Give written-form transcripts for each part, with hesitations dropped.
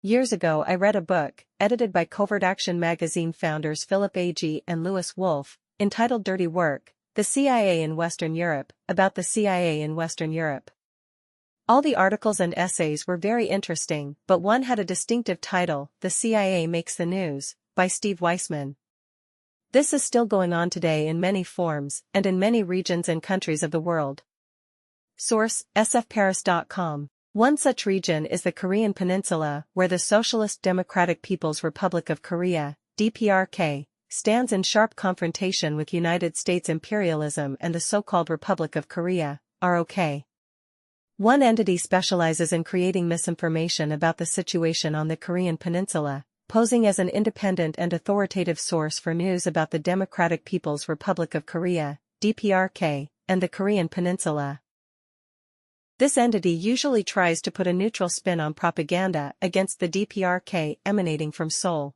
Years ago I read a book, edited by Covert Action magazine founders Philip Agee and Lewis Wolf, entitled Dirty Work, The CIA in Western Europe, about the CIA in Western Europe. All the articles and essays were very interesting, but one had a distinctive title, The CIA Makes the News, by Steve Weissman. This is still going on today in many forms, and in many regions and countries of the world. Source: sfparis.com. One such region is the Korean Peninsula, where the Socialist Democratic People's Republic of Korea, DPRK, stands in sharp confrontation with United States imperialism and the so-called Republic of Korea, ROK. One entity specializes in creating misinformation about the situation on the Korean Peninsula, posing as an independent and authoritative source for news about the Democratic People's Republic of Korea, DPRK, and the Korean Peninsula. This entity usually tries to put a neutral spin on propaganda against the DPRK emanating from Seoul.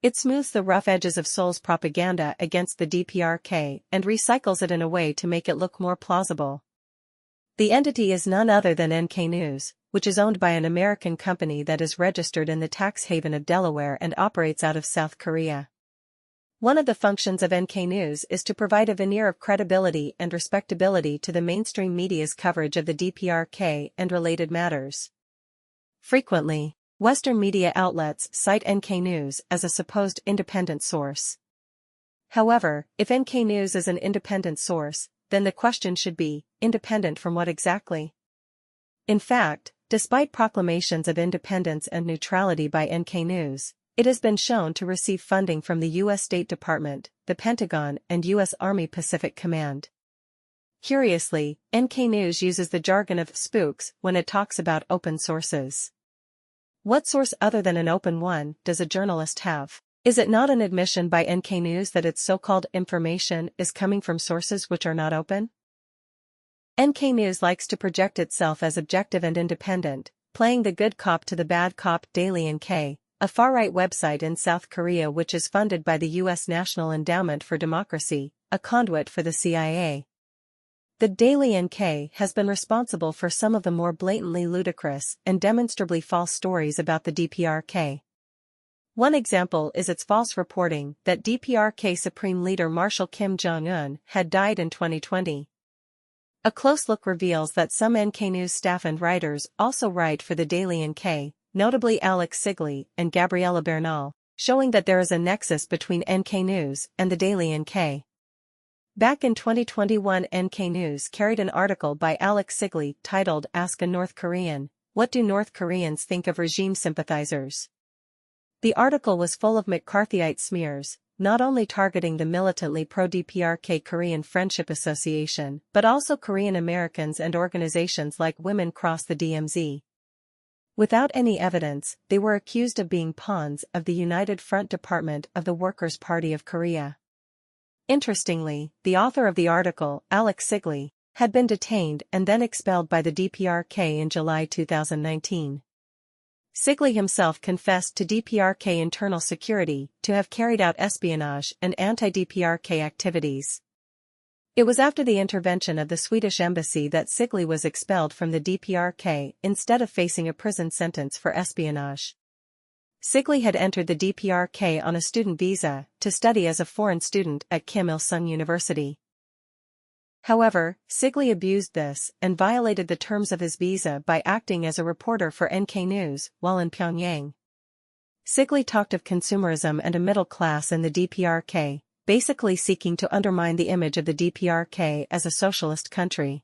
It smooths the rough edges of Seoul's propaganda against the DPRK and recycles it in a way to make it look more plausible. The entity is none other than NK News, which is owned by an American company that is registered in the tax haven of Delaware and operates out of South Korea. One of the functions of NK News is to provide a veneer of credibility and respectability to the mainstream media's coverage of the DPRK and related matters. Frequently, Western media outlets cite NK News as a supposed independent source. However, if NK News is an independent source, then the question should be, independent from what exactly? In fact, despite proclamations of independence and neutrality by NK News, it has been shown to receive funding from the U.S. State Department, the Pentagon, and U.S. Army Pacific Command. Curiously, NK News uses the jargon of spooks when it talks about open sources. What source other than an open one does a journalist have? Is it not an admission by NK News that its so-called information is coming from sources which are not open? NK News likes to project itself as objective and independent, playing the good cop to the bad cop. Daily NK, a far-right website in South Korea which is funded by the U.S. National Endowment for Democracy, a conduit for the CIA. The Daily NK has been responsible for some of the more blatantly ludicrous and demonstrably false stories about the DPRK. One example is its false reporting that DPRK Supreme Leader Marshal Kim Jong-un had died in 2020. A close look reveals that some NK News staff and writers also write for the Daily NK, notably Alex Sigley and Gabriela Bernal, showing that there is a nexus between NK News and the Daily NK. Back in 2021, NK News carried an article by Alex Sigley titled Ask a North Korean, What Do North Koreans Think of Regime Sympathizers? The article was full of McCarthyite smears, not only targeting the militantly pro-DPRK Korean Friendship Association, but also Korean Americans and organizations like Women Cross the DMZ. Without any evidence, they were accused of being pawns of the United Front Department of the Workers' Party of Korea. Interestingly, the author of the article, Alex Sigley, had been detained and then expelled by the DPRK in July 2019. Sigley himself confessed to DPRK internal security to have carried out espionage and anti-DPRK activities. It was after the intervention of the Swedish embassy that Sigley was expelled from the DPRK instead of facing a prison sentence for espionage. Sigley had entered the DPRK on a student visa to study as a foreign student at Kim Il-sung University. However, Sigley abused this and violated the terms of his visa by acting as a reporter for NK News while in Pyongyang. Sigley talked of consumerism and a middle class in the DPRK, basically seeking to undermine the image of the DPRK as a socialist country.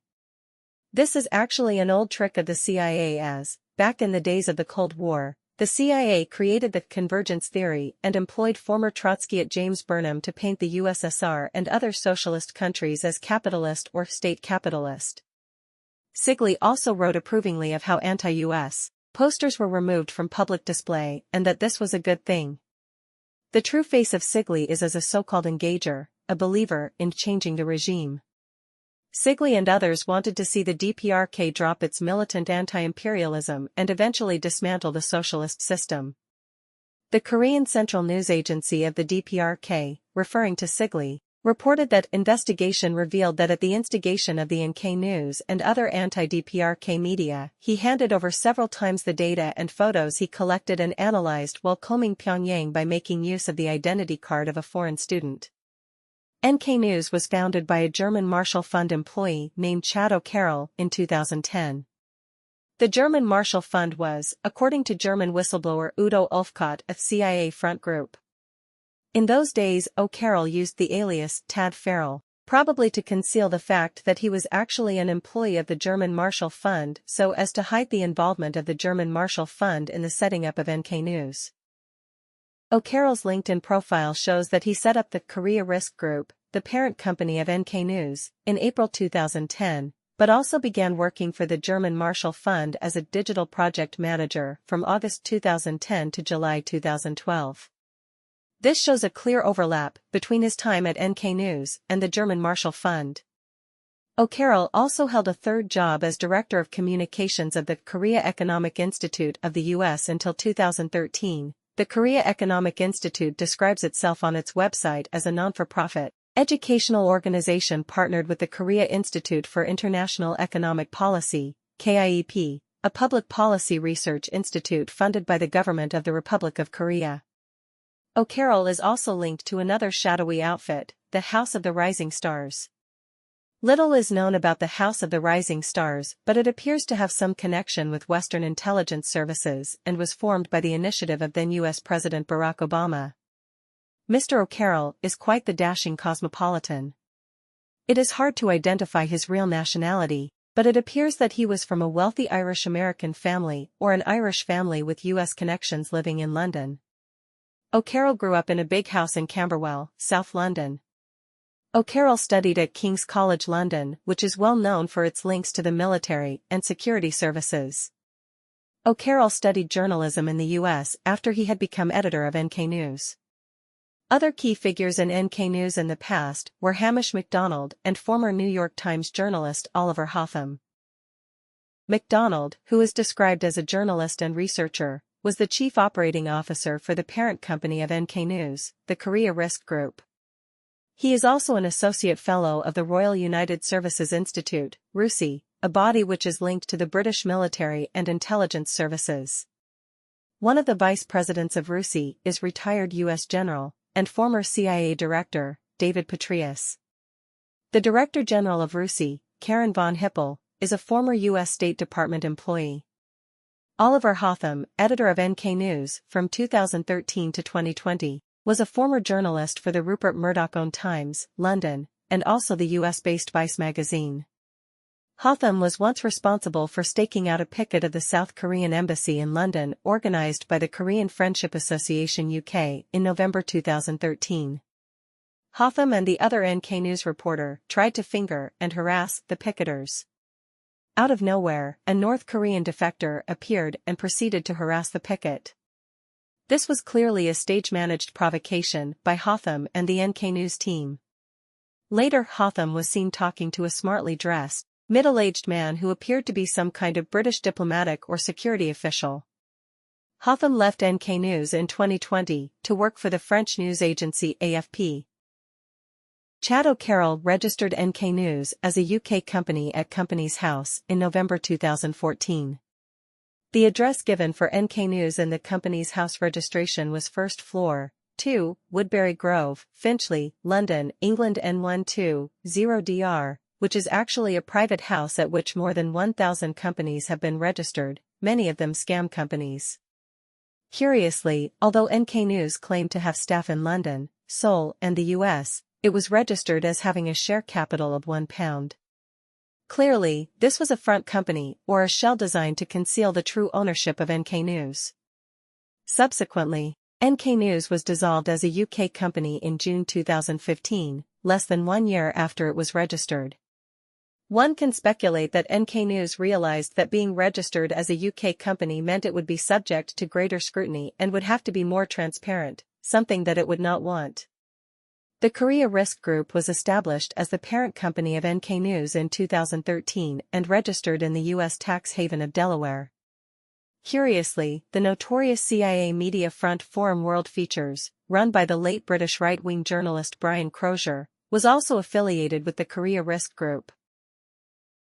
This is actually an old trick of the CIA as, back in the days of the Cold War, the CIA created the convergence theory and employed former Trotskyite James Burnham to paint the USSR and other socialist countries as capitalist or state capitalist. Sigley also wrote approvingly of how anti-US posters were removed from public display and that this was a good thing. The true face of Sigley is as a so-called engager, a believer in changing the regime. Sigley and others wanted to see the DPRK drop its militant anti-imperialism and eventually dismantle the socialist system. The Korean Central News Agency of the DPRK, referring to Sigley, reported that investigation revealed that at the instigation of the NK News and other anti-DPRK media, he handed over several times the data and photos he collected and analyzed while combing Pyongyang by making use of the identity card of a foreign student. NK News was founded by a German Marshall Fund employee named Chad O'Carroll in 2010. The German Marshall Fund was, according to German whistleblower Udo Ulfkott, a CIA front group. In those days, O'Carroll used the alias Tad Farrell, probably to conceal the fact that he was actually an employee of the German Marshall Fund so as to hide the involvement of the German Marshall Fund in the setting up of NK News. O'Carroll's LinkedIn profile shows that he set up the Korea Risk Group, the parent company of NK News, in April 2010, but also began working for the German Marshall Fund as a digital project manager from August 2010 to July 2012. This shows a clear overlap between his time at NK News and the German Marshall Fund. O'Carroll also held a third job as Director of Communications of the Korea Economic Institute of the U.S. until 2013. The Korea Economic Institute describes itself on its website as a non-for-profit educational organization partnered with the Korea Institute for International Economic Policy, KIEP, a public policy research institute funded by the government of the Republic of Korea. O'Carroll is also linked to another shadowy outfit, the House of the Rising Stars. Little is known about the House of the Rising Stars, but it appears to have some connection with Western intelligence services and was formed by the initiative of then U.S. President Barack Obama. Mr. O'Carroll is quite the dashing cosmopolitan. It is hard to identify his real nationality, but it appears that he was from a wealthy Irish-American family or an Irish family with U.S. connections living in London. O'Carroll grew up in a big house in Camberwell, South London. O'Carroll studied at King's College London, which is well known for its links to the military and security services. O'Carroll studied journalism in the U.S. after he had become editor of NK News. Other key figures in NK News in the past were Hamish MacDonald and former New York Times journalist Oliver Hotham. MacDonald, who is described as a journalist and researcher, was the chief operating officer for the parent company of NK News, the Korea Risk Group. He is also an associate fellow of the Royal United Services Institute, RUSI, a body which is linked to the British military and intelligence services. One of the vice presidents of RUSI is retired U.S. General and former CIA Director, David Petraeus. The Director General of RUSI, Karen von Hippel, is a former U.S. State Department employee. Oliver Hotham, editor of NK News from 2013 to 2020, was a former journalist for the Rupert Murdoch-owned Times, London, and also the US-based Vice magazine. Hotham was once responsible for staking out a picket of the South Korean embassy in London organized by the Korean Friendship Association UK in November 2013. Hotham and the other NK News reporter tried to finger and harass the picketers. Out of nowhere, a North Korean defector appeared and proceeded to harass the picket. This was clearly a stage-managed provocation by Hotham and the NK News team. Later, Hotham was seen talking to a smartly dressed, middle-aged man who appeared to be some kind of British diplomatic or security official. Hotham left NK News in 2020 to work for the French news agency AFP. Chad O'Carroll registered NK News as a UK company at Companies House in November 2014. The address given for NK News in the Companies House registration was First Floor, 2, Woodbury Grove, Finchley, London, England N120DR, which is actually a private house at which more than 1,000 companies have been registered, many of them scam companies. Curiously, although NK News claimed to have staff in London, Seoul, and the US, it was registered as having a share capital of £1. Clearly, this was a front company or a shell designed to conceal the true ownership of NK News. Subsequently, NK News was dissolved as a UK company in June 2015, less than 1 year after it was registered. One can speculate that NK News realized that being registered as a UK company meant it would be subject to greater scrutiny and would have to be more transparent, something that it would not want. The Korea Risk Group was established as the parent company of NK News in 2013 and registered in the U.S. tax haven of Delaware. Curiously, the notorious CIA media front Forum World Features, run by the late British right-wing journalist Brian Crozier, was also affiliated with the Korea Risk Group.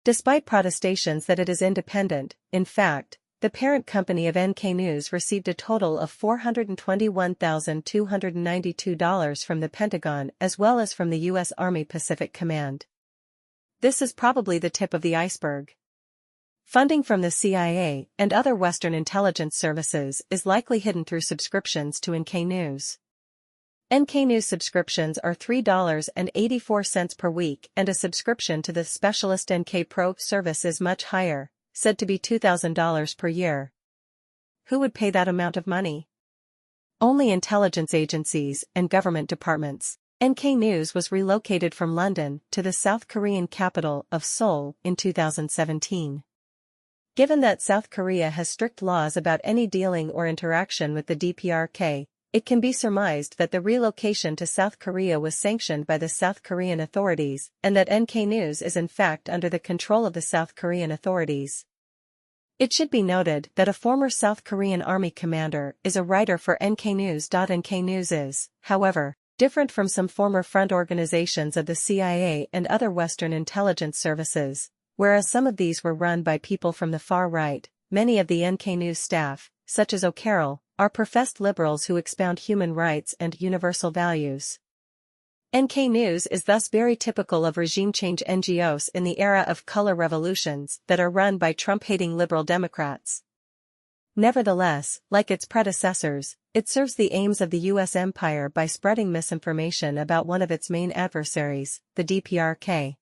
Despite protestations that it is independent, in fact, the parent company of NK News received a total of $421,292 from the Pentagon as well as from the U.S. Army Pacific Command. This is probably the tip of the iceberg. Funding from the CIA and other Western intelligence services is likely hidden through subscriptions to NK News. NK News subscriptions are $3.84 per week, and a subscription to the specialist NK Pro service is much higher, said to be $2,000 per year. Who would pay that amount of money? Only intelligence agencies and government departments. NK News was relocated from London to the South Korean capital of Seoul in 2017. Given that South Korea has strict laws about any dealing or interaction with the DPRK, it can be surmised that the relocation to South Korea was sanctioned by the South Korean authorities and that NK News is in fact under the control of the South Korean authorities. It should be noted that a former South Korean Army commander is a writer for NK News. NK News is, however, different from some former front organizations of the CIA and other Western intelligence services, whereas some of these were run by people from the far right. Many of the NK News staff, such as O'Carroll, are professed liberals who expound human rights and universal values. NK News is thus very typical of regime change NGOs in the era of color revolutions that are run by Trump-hating liberal Democrats. Nevertheless, like its predecessors, it serves the aims of the U.S. empire by spreading misinformation about one of its main adversaries, the DPRK.